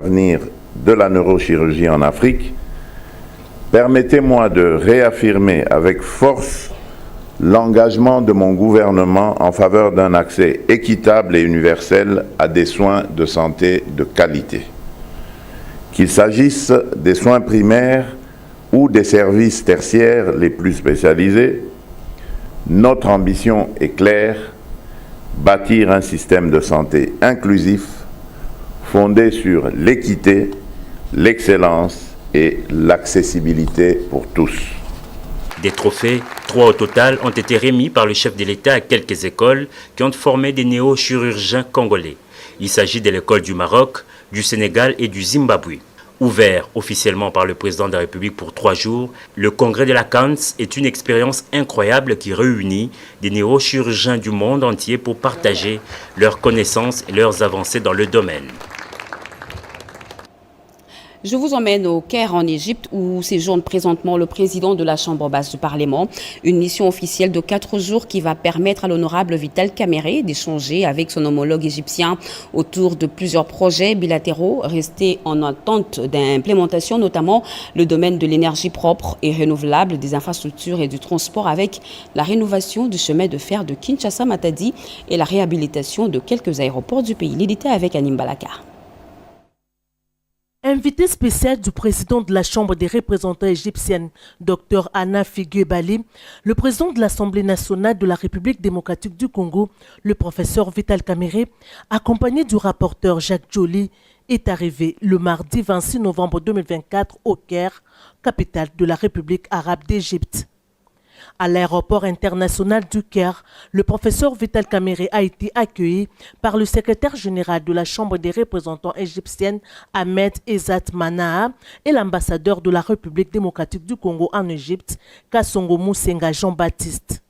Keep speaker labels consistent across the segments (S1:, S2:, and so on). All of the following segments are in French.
S1: L'avenir de la neurochirurgie en Afrique, permettez-moi de réaffirmer avec force l'engagement de mon gouvernement en faveur d'un accès équitable et universel à des soins de santé de qualité. Qu'il s'agisse des soins primaires ou des services tertiaires les plus spécialisés, notre ambition est claire, bâtir un système de santé inclusif, fondé sur l'équité, l'excellence et l'accessibilité pour tous.
S2: Des trophées, 3 au total, ont été remis par le chef de l'État à quelques écoles qui ont formé des néo-chirurgiens congolais. Il s'agit de l'école du Maroc, du Sénégal et du Zimbabwe. Ouvert officiellement par le président de la République pour 3 jours, le congrès de la CANS est une expérience incroyable qui réunit des neurochirurgiens du monde entier pour partager leurs connaissances et leurs avancées dans le domaine.
S3: Je vous emmène au Caire en Égypte où séjourne présentement le président de la Chambre basse du Parlement. Une mission officielle de 4 jours qui va permettre à l'honorable Vital Kamerhe d'échanger avec son homologue égyptien autour de plusieurs projets bilatéraux restés en attente d'implémentation, notamment le domaine de l'énergie propre et renouvelable, des infrastructures et du transport avec la rénovation du chemin de fer de Kinshasa-Matadi et la réhabilitation de quelques aéroports du pays. Les détails avec Anim Balaka.
S4: Invité spécial du président de la Chambre des représentants égyptienne, Dr Anna Figuebali, le président de l'Assemblée nationale de la République démocratique du Congo, le professeur Vital Kamerhe, accompagné du rapporteur Jacques Joly, est arrivé le mardi 26 novembre 2024 au Caire, capitale de la République arabe d'Égypte. À l'aéroport international du Caire, le professeur Vital Kamerhe a été accueilli par le secrétaire général de la Chambre des représentants égyptienne, Ahmed Ezzat Manaha, et l'ambassadeur de la République démocratique du Congo en Égypte, Kassongo Moussenga Jean-Baptiste.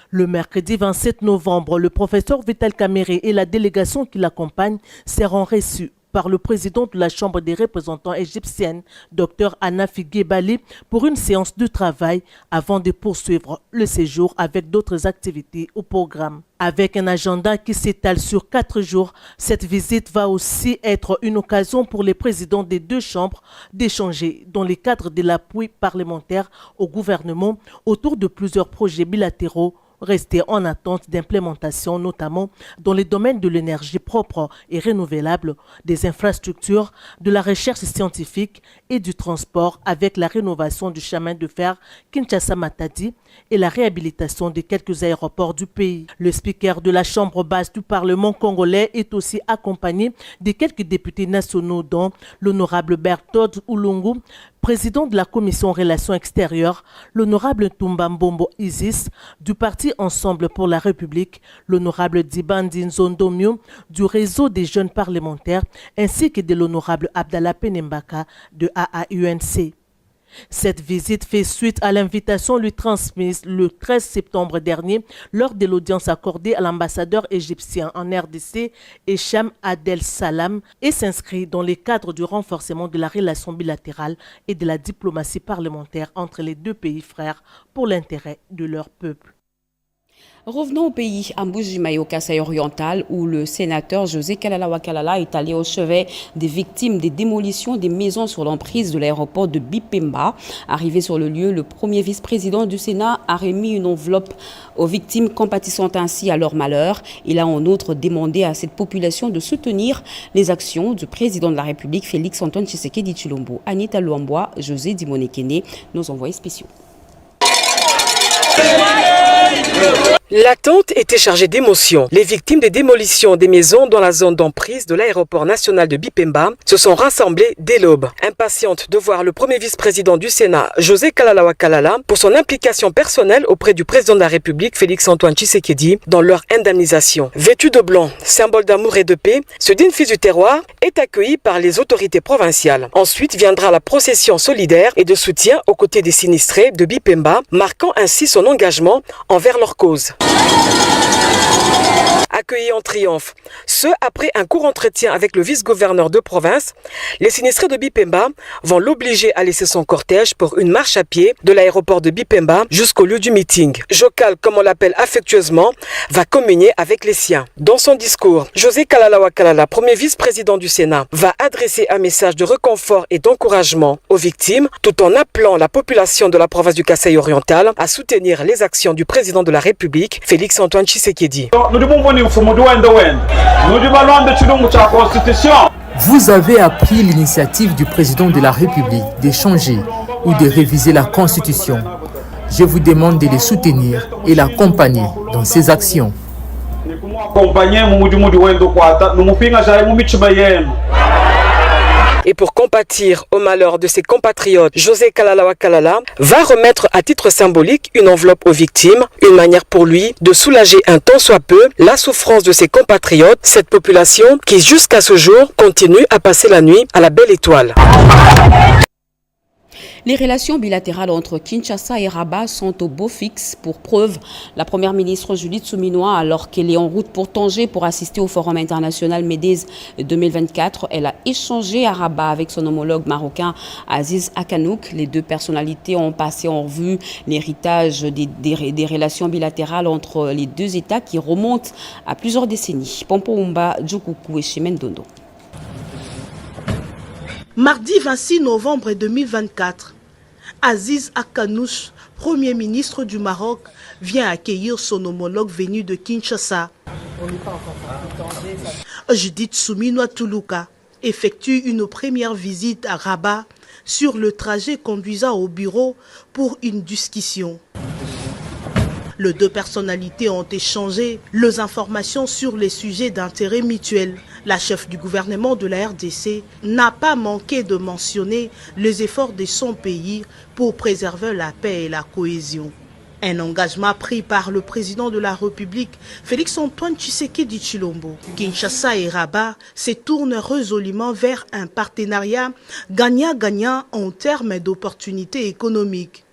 S4: Le mercredi 27 novembre, le professeur Vital Kamerhe et la délégation qui l'accompagne seront reçus par le président de la Chambre des représentants égyptienne, Dr Anna Figuebali, pour une séance de travail avant de poursuivre le séjour avec d'autres activités au programme. Avec un agenda qui s'étale sur 4 jours, cette visite va aussi être une occasion pour les présidents des 2 chambres d'échanger dans le cadre de l'appui parlementaire au gouvernement autour de plusieurs projets bilatéraux restés en attente d'implémentation, notamment dans les domaines de l'énergie propre et renouvelable, des infrastructures, de la recherche scientifique et du transport avec la rénovation du chemin de fer Kinshasa-Matadi et la réhabilitation de quelques aéroports du pays. Le speaker de la Chambre basse du Parlement congolais est aussi accompagné de quelques députés nationaux dont l'honorable Berthold Oulungu, président de la Commission Relations extérieures, l'honorable Tumba Mbombo Isis, du parti Ensemble pour la République, l'honorable Dibandi Nzondomio, du réseau des jeunes parlementaires, ainsi que de l'honorable Abdallah Penembaka de AAUNC. Cette visite fait suite à l'invitation lui transmise le 13 septembre dernier lors de l'audience accordée à l'ambassadeur égyptien en RDC, Echam Adel Salam, et s'inscrit dans le cadre du renforcement de la relation bilatérale et de la diplomatie parlementaire entre les 2 pays frères pour l'intérêt de leur peuple.
S3: Revenons au pays, à Mbujimayi, au Kasaï oriental, où le sénateur José Kalala Wakalala est allé au chevet des victimes des démolitions des maisons sur l'emprise de l'aéroport de Bipemba. Arrivé sur le lieu, le premier vice-président du Sénat a remis une enveloppe aux victimes compatissant ainsi à leur malheur. Il a en outre demandé à cette population de soutenir les actions du président de la République, Félix Antoine Tshisekedi Tshilombo. Anita Luamboa, José Dimonekene, nos envoyés spéciaux.
S5: L'attente était chargée d'émotions. Les victimes des démolitions des maisons dans la zone d'emprise de l'aéroport national de Bipemba se sont rassemblées dès l'aube, impatientes de voir le premier vice-président du Sénat, José Kalala Wakalala, pour son implication personnelle auprès du président de la République, Félix Antoine Tshisekedi, dans leur indemnisation. Vêtu de blanc, symbole d'amour et de paix, ce digne fils du terroir est accueilli par les autorités provinciales. Ensuite viendra la procession solidaire et de soutien aux côtés des sinistrés de Bipemba, marquant ainsi son engagement envers leur cause. Accueillis en triomphe, ce après un court entretien avec le vice-gouverneur de province, les sinistrés de Bipemba vont l'obliger à laisser son cortège pour une marche à pied de l'aéroport de Bipemba jusqu'au lieu du meeting. Jokal, comme on l'appelle affectueusement, va communier avec les siens. Dans son discours, José Kalalawa Kalala, premier vice-président du Sénat, va adresser un message de réconfort et d'encouragement aux victimes, tout en appelant la population de la province du Kasaï oriental à soutenir les actions du président de la République, Félix Antoine Tshisekedi.
S6: Vous avez appris l'initiative du président de la République d'échanger ou de réviser la Constitution. Je vous demande de les soutenir et l'accompagner dans ses actions.
S5: Et pour compatir au malheur de ses compatriotes, José Kalalawa Kalala va remettre à titre symbolique une enveloppe aux victimes, une manière pour lui de soulager un tant soit peu la souffrance de ses compatriotes, cette population qui jusqu'à ce jour continue à passer la nuit à la belle étoile.
S3: Les relations bilatérales entre Kinshasa et Rabat sont au beau fixe. Pour preuve, la première ministre Judith Souminois, alors qu'elle est en route pour Tanger pour assister au Forum international MEDES 2024, elle a échangé à Rabat avec son homologue marocain Aziz Akanouk. Les deux personnalités ont passé en revue l'héritage des relations bilatérales entre les deux États qui remontent à plusieurs décennies. Pompoumba, Djoukoukou et Chimène Dondo.
S7: Mardi 26 novembre 2024, Aziz Akanouch, Premier ministre du Maroc, vient accueillir son homologue venu de Kinshasa. Judith Souminois Toulouka effectue une première visite à Rabat sur le trajet conduisant au bureau pour une discussion. Les deux personnalités ont échangé les informations sur les sujets d'intérêt mutuel. La chef du gouvernement de la RDC n'a pas manqué de mentionner les efforts de son pays pour préserver la paix et la cohésion. Un engagement pris par le président de la République, Félix Antoine Tshisekedi Tshilombo. Kinshasa et Rabat se tournent résolument vers un partenariat gagnant-gagnant en termes d'opportunités économiques.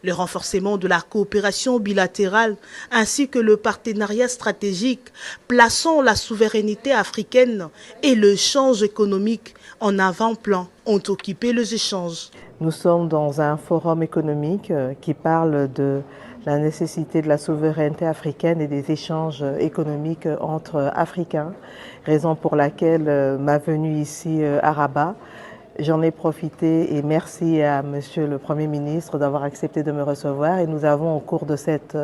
S7: Le renforcement de la coopération bilatérale ainsi que le partenariat stratégique plaçant la souveraineté africaine et l'échange économique en avant-plan ont occupé les échanges.
S8: Nous sommes dans un forum économique qui parle de la nécessité de la souveraineté africaine et des échanges économiques entre Africains, raison pour laquelle ma venue ici à Rabat. J'en ai profité et merci à Monsieur le Premier ministre d'avoir accepté de me recevoir et nous avons au cours de cette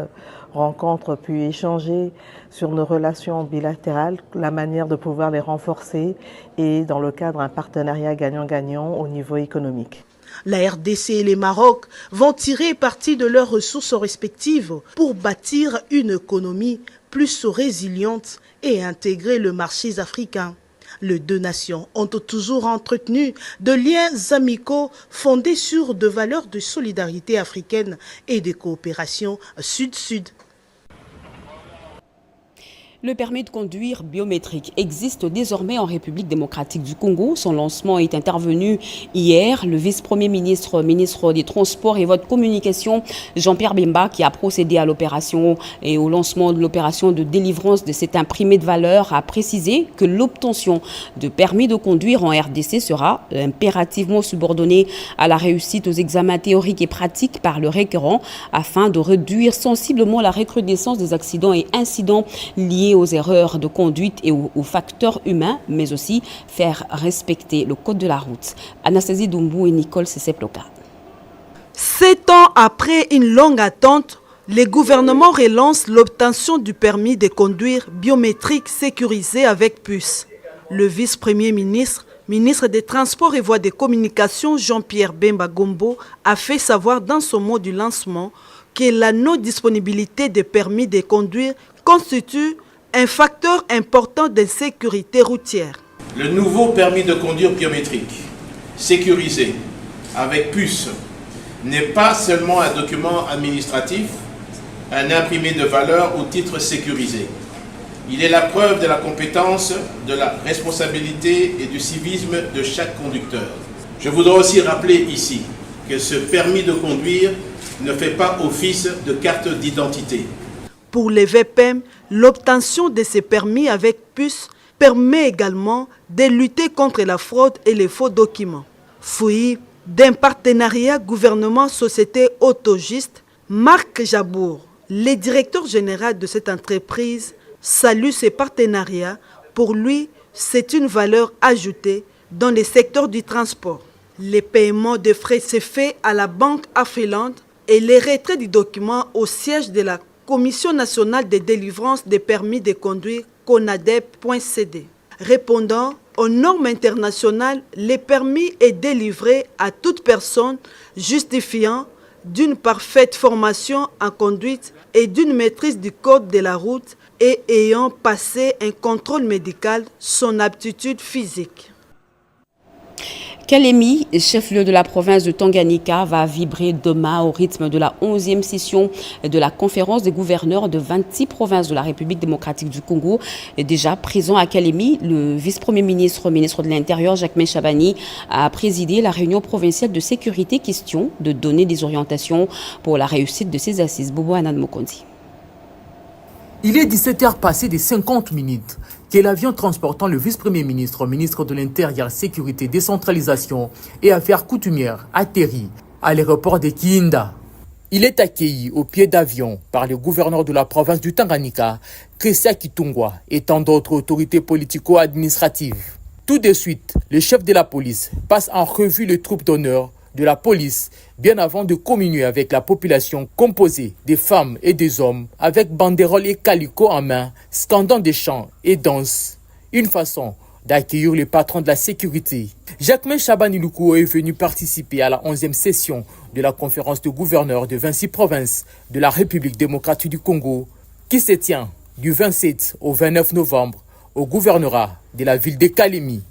S8: rencontre pu échanger sur nos relations bilatérales, la manière de pouvoir les renforcer et dans le cadre d'un partenariat gagnant-gagnant au niveau économique.
S7: La RDC et les Maroc vont tirer parti de leurs ressources respectives pour bâtir une économie plus résiliente et intégrer le marché africain. Les deux nations ont toujours entretenu de liens amicaux fondés sur des valeurs de solidarité africaine et de coopération sud-sud.
S3: Le permis de conduire biométrique existe désormais en République démocratique du Congo. Son lancement est intervenu hier. Le vice-premier ministre des Transports et Voies de Communication, Jean-Pierre Bemba, qui a procédé à l'opération et au lancement de l'opération de délivrance de cet imprimé de valeur, a précisé que l'obtention de permis de conduire en RDC sera impérativement subordonnée à la réussite aux examens théoriques et pratiques par le requérant afin de réduire sensiblement la recrudescence des accidents et incidents liés aux erreurs de conduite et aux facteurs humains, mais aussi faire respecter le code de la route. Anastasie Doumbou et Nicole Sesseploka.
S7: 7 ans après une longue attente, le gouvernement relance l'obtention du permis de conduire biométrique sécurisé avec puce. Le vice-premier ministre, ministre des Transports et Voies de Communication, Jean-Pierre Bemba Gombo, a fait savoir dans son mot du lancement que la non-disponibilité des permis de conduire constitue un facteur important de sécurité routière.
S9: Le nouveau permis de conduire biométrique, sécurisé, avec puce, n'est pas seulement un document administratif, un imprimé de valeur au titre sécurisé. Il est la preuve de la compétence, de la responsabilité et du civisme de chaque conducteur. Je voudrais aussi rappeler ici que ce permis de conduire ne fait pas office de carte d'identité.
S7: Pour les VPM, l'obtention de ces permis avec puce permet également de lutter contre la fraude et les faux documents. Fruit d'un partenariat gouvernement-société autogiste, Marc Jabour, le directeur général de cette entreprise, salue ces partenariats. Pour lui, c'est une valeur ajoutée dans le secteur du transport. Les paiements de frais se fait à la Banque Afriland et les retraits du document au siège de la Commission nationale de délivrance des permis de conduire CONADEP.cd. Répondant aux normes internationales, le permis est délivré à toute personne justifiant d'une parfaite formation en conduite et d'une maîtrise du code de la route et ayant passé un contrôle médical, son aptitude physique.
S3: Kalemi, chef-lieu de la province de Tanganyika, va vibrer demain au rythme de la 11e session de la conférence des gouverneurs de 26 provinces de la République démocratique du Congo. Déjà présent à Kalemi, le vice-premier ministre, ministre de l'Intérieur, Jacquemain Chabani, a présidé la réunion provinciale de sécurité, question de donner des orientations pour la réussite de ces assises. Bobo Anand Mokondi.
S6: Il est 17h passé de 50 minutes que l'avion transportant le vice-premier ministre, ministre de l'Intérieur, Sécurité, Décentralisation et Affaires coutumières atterrit à l'aéroport de Kiinda. Il est accueilli au pied d'avion par le gouverneur de la province du Tanganyika, Christian Kitungwa, et tant d'autres autorités politico-administratives. Tout de suite, le chef de la police passe en revue les troupes d'honneur de la police, bien avant de communier avec la population composée des femmes et des hommes, avec banderoles et calicots en main, scandant des chants et danses. Une façon d'accueillir le patron de la sécurité. Jacquemain Chabani Lukuo est venu participer à la 11e session de la conférence de gouverneurs de 26 provinces de la République démocratique du Congo, qui se tient du 27 au 29 novembre au gouvernorat de la ville de Kalemi.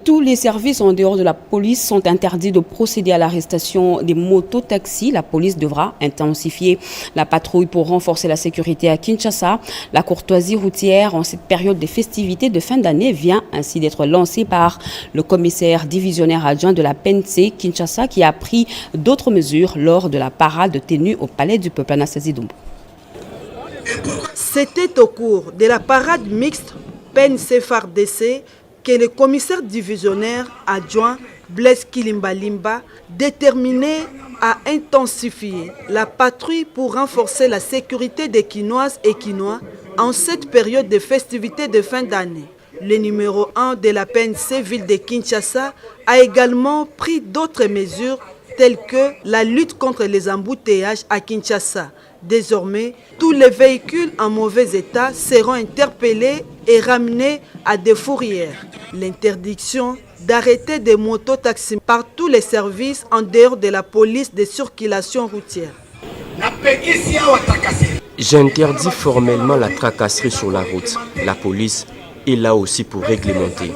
S3: Tous les services en dehors de la police sont interdits de procéder à l'arrestation des mototaxis. La police devra intensifier la patrouille pour renforcer la sécurité à Kinshasa. La courtoisie routière en cette période des festivités de fin d'année vient ainsi d'être lancée par le commissaire divisionnaire adjoint de la PNC Kinshasa qui a pris d'autres mesures lors de la parade tenue au Palais du Peuple à Nassasi Doumbou.
S7: C'était au cours de la parade mixte PNC-FARDC que le commissaire divisionnaire adjoint Blaise Kilimbalimba, déterminé à intensifier la patrouille pour renforcer la sécurité des Kinoises et Kinois en cette période de festivités de fin d'année. Le numéro 1 de la PNC ville de Kinshasa a également pris d'autres mesures telles que la lutte contre les embouteillages à Kinshasa. Désormais, tous les véhicules en mauvais état seront interpellés et ramenés à des fourrières. L'interdiction d'arrêter des mototaxis par tous les services en dehors de la police de circulation routière.
S10: J'interdis formellement la tracasserie sur la route. La police est là aussi pour réglementer.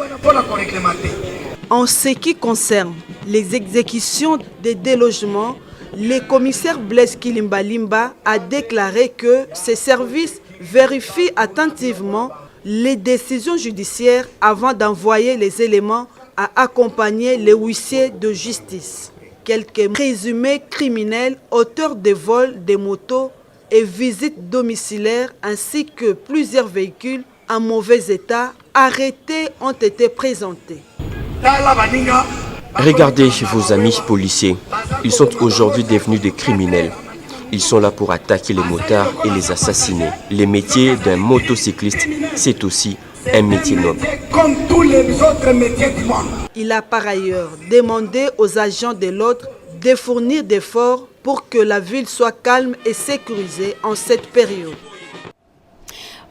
S7: En ce qui concerne les exécutions des délogements, le commissaire Blaise Kilimbalimba a déclaré que ces services vérifient attentivement les décisions judiciaires avant d'envoyer les éléments à accompagner les huissiers de justice. Quelques présumés criminels, auteurs de vols de motos et visites domiciliaires ainsi que plusieurs véhicules en mauvais état arrêtés ont été présentés.
S10: Regardez vos amis policiers. Ils sont aujourd'hui devenus des criminels. Ils sont là pour attaquer les motards et les assassiner. Le métier d'un motocycliste, c'est aussi un métier noble.
S7: Comme tous les autres métiers du monde. Il a par ailleurs demandé aux agents de l'ordre de fournir des efforts pour que la ville soit calme et sécurisée en cette période.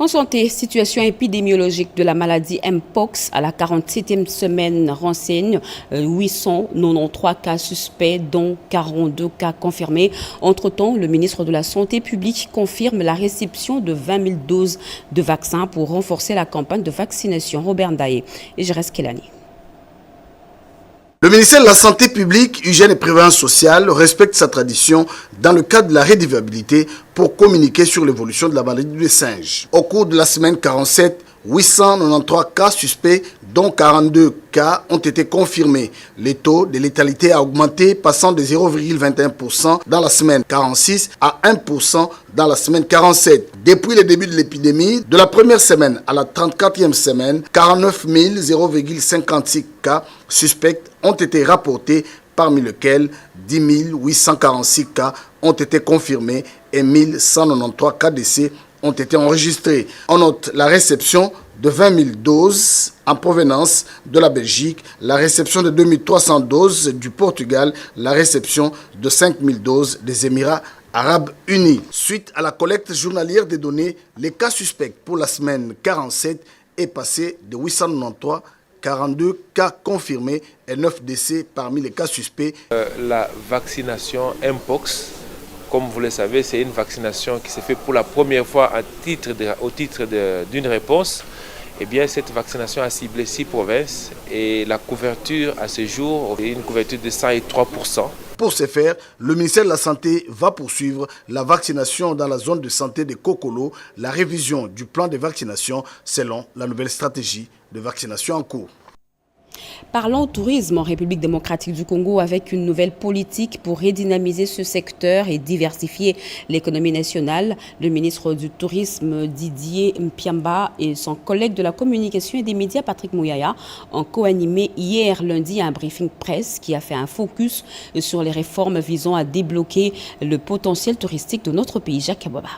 S3: En santé, situation épidémiologique de la maladie Mpox à la 47e semaine renseigne 893 cas suspects, dont 42 cas confirmés. Entre-temps, le ministre de la Santé publique confirme la réception de 20 000 doses de vaccins pour renforcer la campagne de vaccination. Robert Ndaye et Jerez Kelani.
S11: Le ministère de la Santé publique, Hygiène et Prévention sociale respecte sa tradition dans le cadre de la redevabilité pour communiquer sur l'évolution de la maladie du singe. Au cours de la semaine 47, 893 cas suspects, dont 42 cas ont été confirmés. Le taux de létalité a augmenté, passant de 0,21% dans la semaine 46 à 1% dans la semaine 47. Depuis le début de l'épidémie, de la première semaine à la 34e semaine, 49 0,56 cas suspects ont été rapportés, parmi lesquels 10 846 cas ont été confirmés et 1193 cas décès ont été enregistrés. On note la réception de 20 000 doses en provenance de la Belgique, la réception de 2300 doses du Portugal, la réception de 5 000 doses des Émirats Arabes Unis. Suite à la collecte journalière des données, les cas suspects pour la semaine 47 est passé de 893, 42 cas confirmés et 9 décès parmi les cas suspects.
S12: La vaccination Mpox, comme vous le savez, c'est une vaccination qui s'est faite pour la première fois au titre d'une réponse. Eh bien, cette vaccination a ciblé 6 provinces et la couverture à ce jour est une couverture de 103%.
S11: Pour ce faire, le ministère de la Santé va poursuivre la vaccination dans la zone de santé de Kokolo, la révision du plan de vaccination selon la nouvelle stratégie de vaccination en cours.
S3: Parlons tourisme en République démocratique du Congo avec une nouvelle politique pour redynamiser ce secteur et diversifier l'économie nationale. Le ministre du Tourisme Didier Mpiamba et son collègue de la communication et des médias Patrick Mouyaya ont co-animé hier lundi un briefing presse qui a fait un focus sur les réformes visant à débloquer le potentiel touristique de notre pays. Jacques Kabouaba.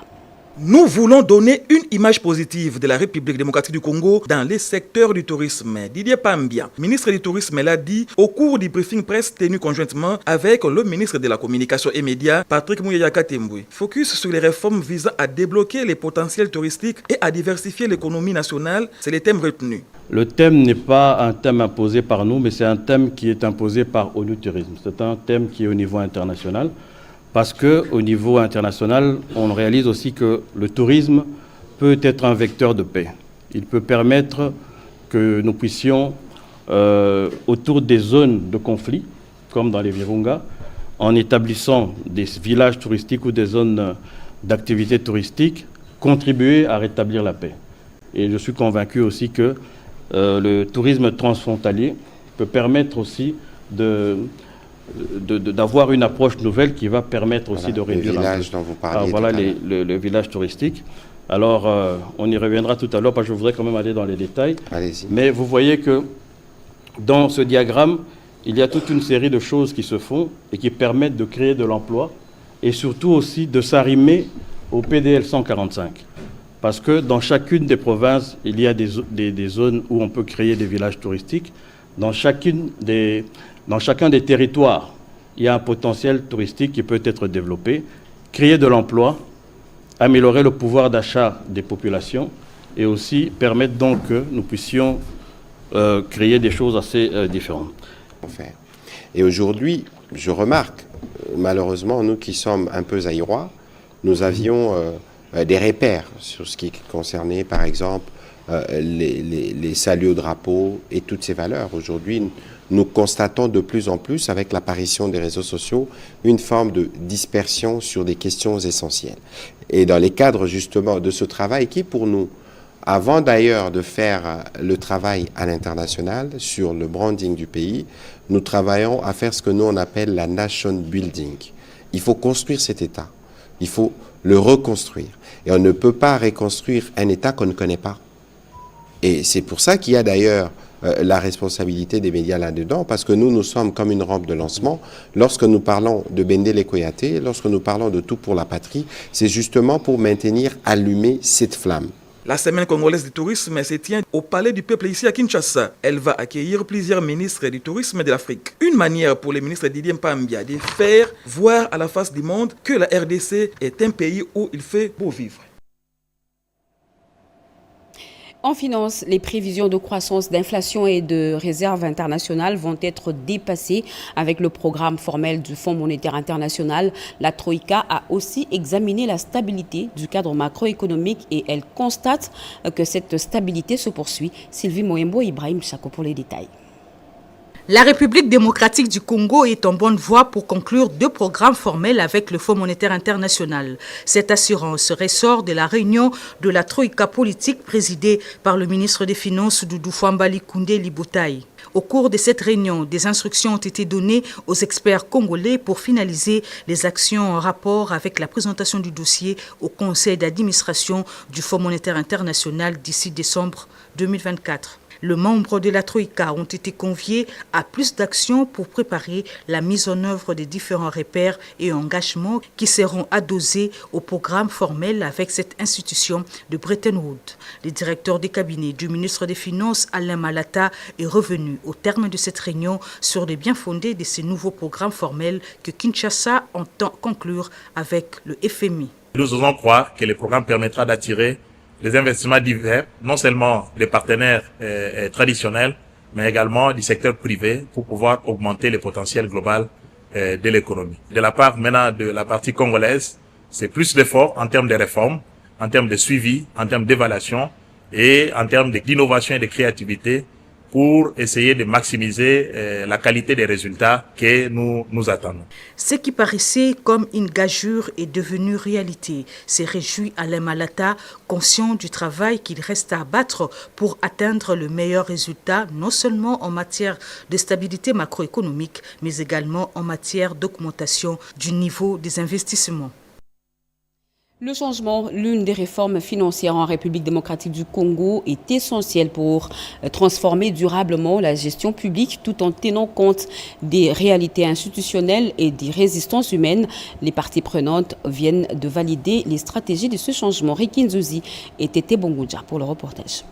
S13: Nous voulons donner une image positive de la République démocratique du Congo dans les secteurs du tourisme. Didier Pambia, ministre du Tourisme, l'a dit au cours du briefing presse tenu conjointement avec le ministre de la Communication et Médias, Patrick Mouyaya Katembwe. Focus sur les réformes visant à débloquer les potentiels touristiques et à diversifier l'économie nationale, c'est le thème retenu.
S14: Le thème n'est pas un thème imposé par nous, mais c'est un thème qui est imposé par ONU Tourisme. C'est un thème qui est au niveau international. Parce qu'au niveau international, on réalise aussi que le tourisme peut être un vecteur de paix. Il peut permettre que nous puissions, autour des zones de conflit, comme dans les Virunga, en établissant des villages touristiques ou des zones d'activité touristique, contribuer à rétablir la paix. Et je suis convaincu aussi que le tourisme transfrontalier peut permettre aussi d'avoir une approche nouvelle qui va permettre aussi de réduire
S15: les villages dont vous parliez.
S14: Le village touristique. Alors, on y reviendra tout à l'heure parce que je voudrais quand même aller dans les détails.
S15: Allez-y.
S14: Mais vous voyez que dans ce diagramme, il y a toute une série de choses qui se font et qui permettent de créer de l'emploi et surtout aussi de s'arrimer au PDL 145. Parce que dans chacune des provinces, il y a des zones où on peut créer des villages touristiques. Dans chacun des territoires, il y a un potentiel touristique qui peut être développé, créer de l'emploi, améliorer le pouvoir d'achat des populations et aussi permettre donc que nous puissions créer des choses assez différentes.
S15: Et aujourd'hui, je remarque, malheureusement, nous qui sommes un peu zaïrois, nous avions des repères sur ce qui concernait, par exemple, les saluts au drapeau et toutes ces valeurs. Aujourd'hui, nous constatons de plus en plus, avec l'apparition des réseaux sociaux, une forme de dispersion sur des questions essentielles. Et dans les cadres justement de ce travail qui, pour nous, avant d'ailleurs de faire le travail à l'international sur le branding du pays, nous travaillons à faire ce que nous on appelle la nation building. Il faut construire cet État, il faut le reconstruire. Et on ne peut pas reconstruire un État qu'on ne connaît pas. Et c'est pour ça qu'il y a d'ailleurs la responsabilité des médias là-dedans, parce que nous sommes comme une rampe de lancement. Lorsque nous parlons de Bendele Koyate, lorsque nous parlons de Tout pour la patrie, c'est justement pour maintenir allumée cette flamme.
S13: La semaine congolaise du tourisme se tient au Palais du Peuple ici à Kinshasa. Elle va accueillir plusieurs ministres du tourisme de l'Afrique. Une manière pour le ministre Didier Mpambia de faire voir à la face du monde que la RDC est un pays où il fait beau vivre.
S3: En finance, les prévisions de croissance, d'inflation et de réserves internationales vont être dépassées avec le programme formel du Fonds monétaire international. La Troïka a aussi examiné la stabilité du cadre macroéconomique et elle constate que cette stabilité se poursuit. Sylvie Moembo et Ibrahim Chako pour les détails.
S16: La République démocratique du Congo est en bonne voie pour conclure 2 programmes formels avec le Fonds monétaire international. Cette assurance ressort de la réunion de la Troïka politique présidée par le ministre des Finances Doudou Fambali Koundé Liboutaï. Au cours de cette réunion, des instructions ont été données aux experts congolais pour finaliser les actions en rapport avec la présentation du dossier au conseil d'administration du Fonds monétaire international d'ici décembre 2024. Les membres de la Troïka ont été conviés à plus d'actions pour préparer la mise en œuvre des différents repères et engagements qui seront adossés au programme formel avec cette institution de Bretton Woods. Le directeur des cabinets du ministre des Finances, Alain Malata, est revenu au terme de cette réunion sur les bien-fondés de ces nouveaux programmes formels que Kinshasa entend conclure avec le FMI.
S17: Nous osons croire que le programme permettra d'attirer les investissements divers, non seulement des partenaires traditionnels, mais également du secteur privé pour pouvoir augmenter le potentiel global de l'économie. De la part maintenant de la partie congolaise, c'est plus d'efforts en termes de réformes, en termes de suivi, en termes d'évaluation et en termes d'innovation et de créativité pour essayer de maximiser la qualité des résultats que nous attendons.
S16: Ce qui paraissait comme une gageure est devenu réalité. C'est réjoui Alain Malata, conscient du travail qu'il reste à abattre pour atteindre le meilleur résultat, non seulement en matière de stabilité macroéconomique, mais également en matière d'augmentation du niveau des investissements.
S3: Le changement, l'une des réformes financières en République démocratique du Congo, est essentielle pour transformer durablement la gestion publique tout en tenant compte des réalités institutionnelles et des résistances humaines. Les parties prenantes viennent de valider les stratégies de ce changement. Rikin Zouzi et Tété Bongoudja pour le reportage.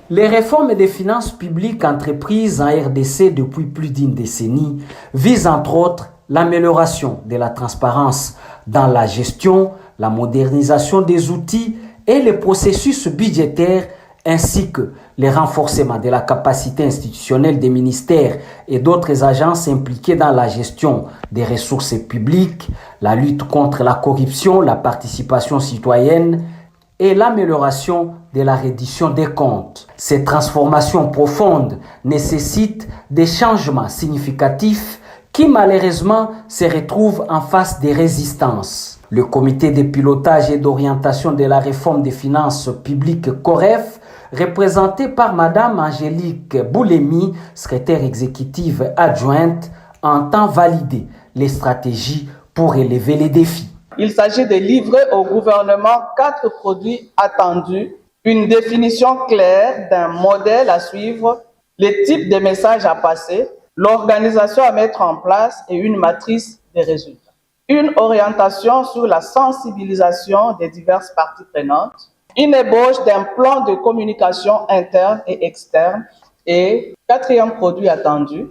S18: Les réformes des finances publiques entreprises en RDC depuis plus d'une décennie visent entre autres l'amélioration de la transparence dans la gestion, la modernisation des outils et les processus budgétaires, ainsi que le renforcement de la capacité institutionnelle des ministères et d'autres agences impliquées dans la gestion des ressources publiques, la lutte contre la corruption, la participation citoyenne et l'amélioration de la reddition des comptes. Ces transformations profondes nécessitent des changements significatifs qui malheureusement se retrouvent en face des résistances. Le comité de pilotage et d'orientation de la réforme des finances publiques COREF, représenté par Madame Angélique Boulemi, secrétaire exécutive adjointe, entend valider les stratégies pour relever les défis.
S19: Il s'agit de livrer au gouvernement 4 produits attendus, une définition claire d'un modèle à suivre, les types de messages à passer, l'organisation à mettre en place et une matrice des résultats. Une orientation sur la sensibilisation des diverses parties prenantes, une ébauche d'un plan de communication interne et externe et 4e produit attendu,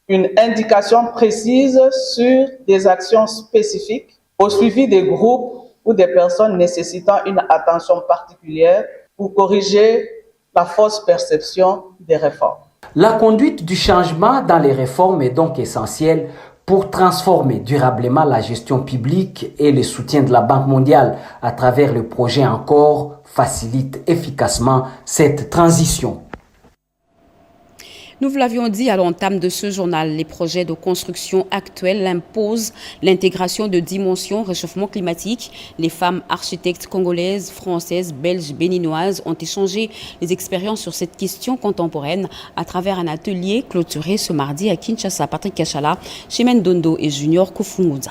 S19: une indication précise sur des actions spécifiques au suivi des groupes ou des personnes nécessitant une attention particulière pour corriger la fausse perception des réformes.
S18: La conduite du changement dans les réformes est donc essentielle pour transformer durablement la gestion publique, et le soutien de la Banque mondiale à travers le projet Encore facilite efficacement cette transition.
S3: Nous vous l'avions dit à l'entame de ce journal, les projets de construction actuels imposent l'intégration de dimensions réchauffement climatique. Les femmes architectes congolaises, françaises, belges, béninoises ont échangé les expériences sur cette question contemporaine à travers un atelier clôturé ce mardi à Kinshasa. Patrick Kachala, Chimène Dondo et Junior Kofunguza.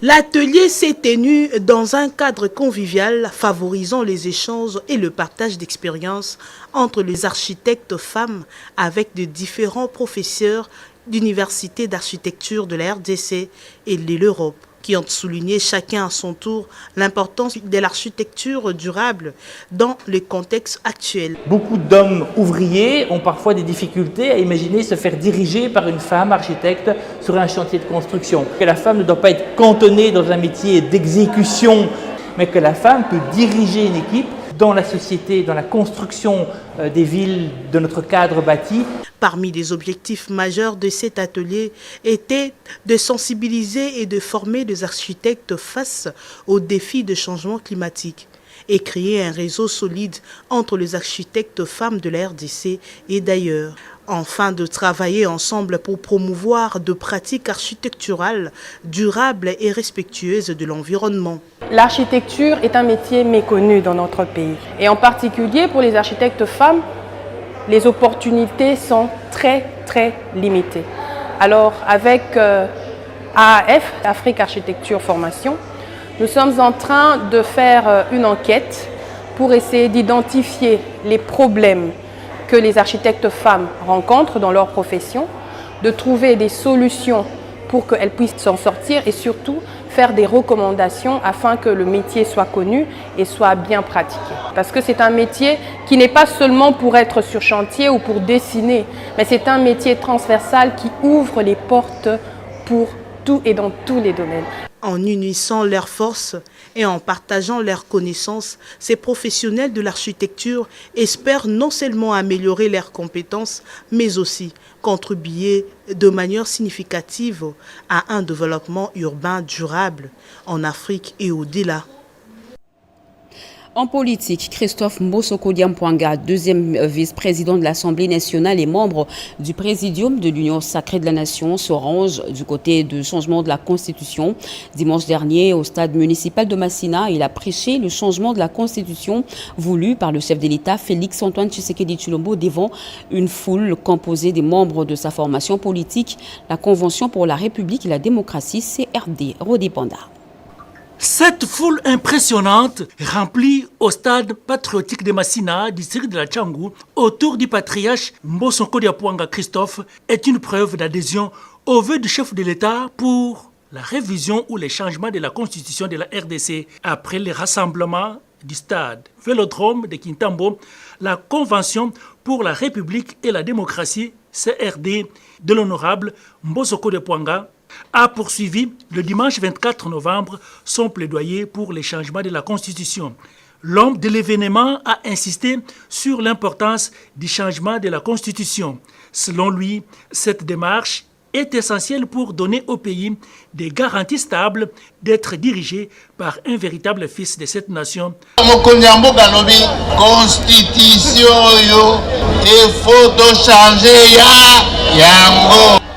S7: L'atelier s'est tenu dans un cadre convivial favorisant les échanges et le partage d'expériences entre les architectes femmes avec de différents professeurs d'universités d'architecture de la RDC et de l'Europe, qui ont souligné chacun à son tour l'importance de l'architecture durable dans le contexte actuel.
S20: Beaucoup d'hommes ouvriers ont parfois des difficultés à imaginer se faire diriger par une femme architecte sur un chantier de construction. Que la femme ne doit pas être cantonnée dans un métier d'exécution, mais que la femme peut diriger une équipe dans la société, dans la construction des villes, de notre cadre bâti.
S7: Parmi les objectifs majeurs de cet atelier était de sensibiliser et de former les architectes face aux défis de changement climatique et créer un réseau solide entre les architectes femmes de la RDC et d'ailleurs. Enfin, de travailler ensemble pour promouvoir de pratiques architecturales durables et respectueuses de l'environnement.
S21: L'architecture est un métier méconnu dans notre pays. Et en particulier pour les architectes femmes, les opportunités sont très limitées. Alors avec AAF, Afrique Architecture Formation, nous sommes en train de faire une enquête pour essayer d'identifier les problèmes que les architectes femmes rencontrent dans leur profession, de trouver des solutions pour qu'elles puissent s'en sortir et surtout faire des recommandations afin que le métier soit connu et soit bien pratiqué. Parce que c'est un métier qui n'est pas seulement pour être sur chantier ou pour dessiner, mais c'est un métier transversal qui ouvre les portes pour tout et dans tous les domaines.
S7: En unissant leurs forces et en partageant leurs connaissances, ces professionnels de l'architecture espèrent non seulement améliorer leurs compétences, mais aussi contribuer de manière significative à un développement urbain durable en Afrique et au-delà.
S3: En politique, Christophe Mbosoko Diampouanga, deuxième vice-président de l'Assemblée nationale et membre du Présidium de l'Union sacrée de la Nation, se range du côté du changement de la Constitution. Dimanche dernier, au stade municipal de Massina, il a prêché le changement de la Constitution voulu par le chef de l'État, Félix-Antoine Tshisekedi Tshilombo, devant une foule composée des membres de sa formation politique, la Convention pour la République et la démocratie, CRD. Rodi Panda.
S22: Cette foule impressionnante remplie au stade patriotique de Massina, district de la Tchangou, autour du patriarche Mbosoko Diampouanga Christophe, est une preuve d'adhésion au vœu du chef de l'État pour la révision ou les changements de la constitution de la RDC. Après les rassemblements du stade Vélodrome de Kintambo, la Convention pour la République et la démocratie, CRD, de l'honorable Mbosoko Diampouanga, a poursuivi le dimanche 24 novembre son plaidoyer pour les changements de la Constitution. L'homme de l'événement a insisté sur l'importance du changement de la Constitution. Selon lui, cette démarche est essentielle pour donner au pays des garanties stables d'être dirigé par un véritable fils de cette nation.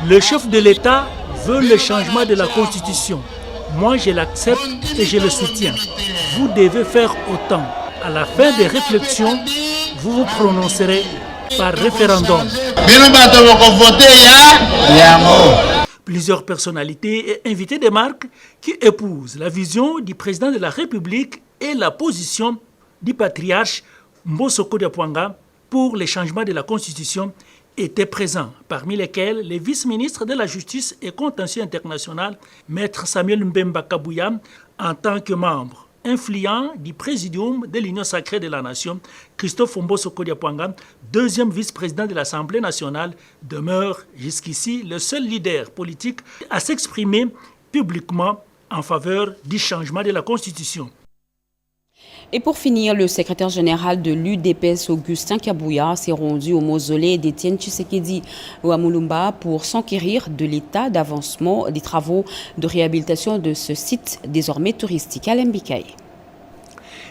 S22: Le chef de l'État veut le changement de la Constitution. Moi, je l'accepte et je le soutiens. Vous devez faire autant. À la fin des réflexions, vous vous prononcerez par référendum. Plusieurs personnalités et invités de marque qui épousent la vision du président de la République et la position du patriarche Mbosoko Diampouanga pour les changements de la Constitution étaient présents, parmi lesquels les vice-ministres de la Justice et Contentieux international, Maître Samuel Mbemba Kabouya, en tant que membre influent du Présidium de l'Union sacrée de la Nation, Christophe Mbosoko Diampouanga, deuxième vice-président de l'Assemblée nationale, demeure jusqu'ici le seul leader politique à s'exprimer publiquement en faveur du changement de la Constitution.
S3: Et pour finir, le secrétaire général de l'UDPS, Augustin Kabouya, s'est rendu au mausolée d'Étienne Tshisekedi à Mulumba pour s'enquérir de l'état d'avancement des travaux de réhabilitation de ce site désormais touristique. Alain Bikaye.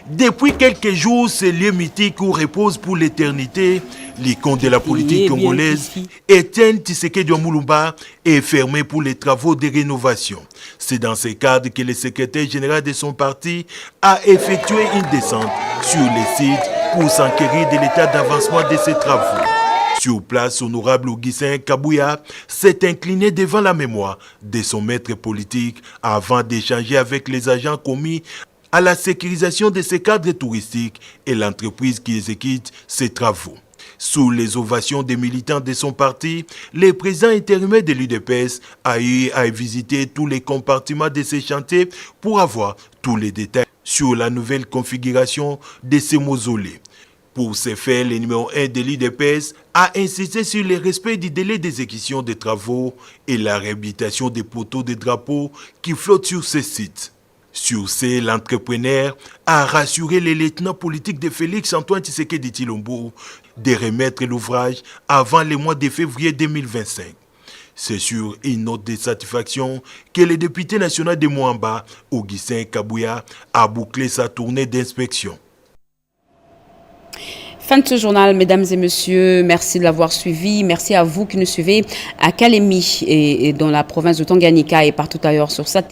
S23: Depuis quelques jours, ce lieu mythique où repose pour l'éternité l'icône de la politique congolaise, Étienne Tshisekedi Mulumba, est fermé pour les travaux de rénovation. C'est dans ce cadre que le secrétaire général de son parti a effectué une descente sur les sites pour s'enquérir de l'état d'avancement de ces travaux. Sur place, honorable Augustin Kabouya s'est incliné devant la mémoire de son maître politique avant d'échanger avec les agents commis à la sécurisation de ces cadres touristiques et l'entreprise qui exécute ces travaux. Sous les ovations des militants de son parti, le président intérimaire de l'UDPS a eu à visiter tous les compartiments de ces chantiers pour avoir tous les détails sur la nouvelle configuration de ces mausolées. Pour ce faire, le numéro 1 de l'UDPS a insisté sur le respect du délai d'exécution des travaux et la réhabilitation des poteaux de drapeaux qui flottent sur ces sites. Sur ce, l'entrepreneur a rassuré les lieutenants politiques de Félix-Antoine Tshisekedi Tshilombo de remettre l'ouvrage avant le mois de février 2025. C'est sur une note de satisfaction que le député national de Moamba, Augustin Kabouya, a bouclé sa tournée d'inspection.
S3: Fin de ce journal, mesdames et messieurs. Merci de l'avoir suivi. Merci à vous qui nous suivez à Kalemi et dans la province de Tanganyika et partout ailleurs sur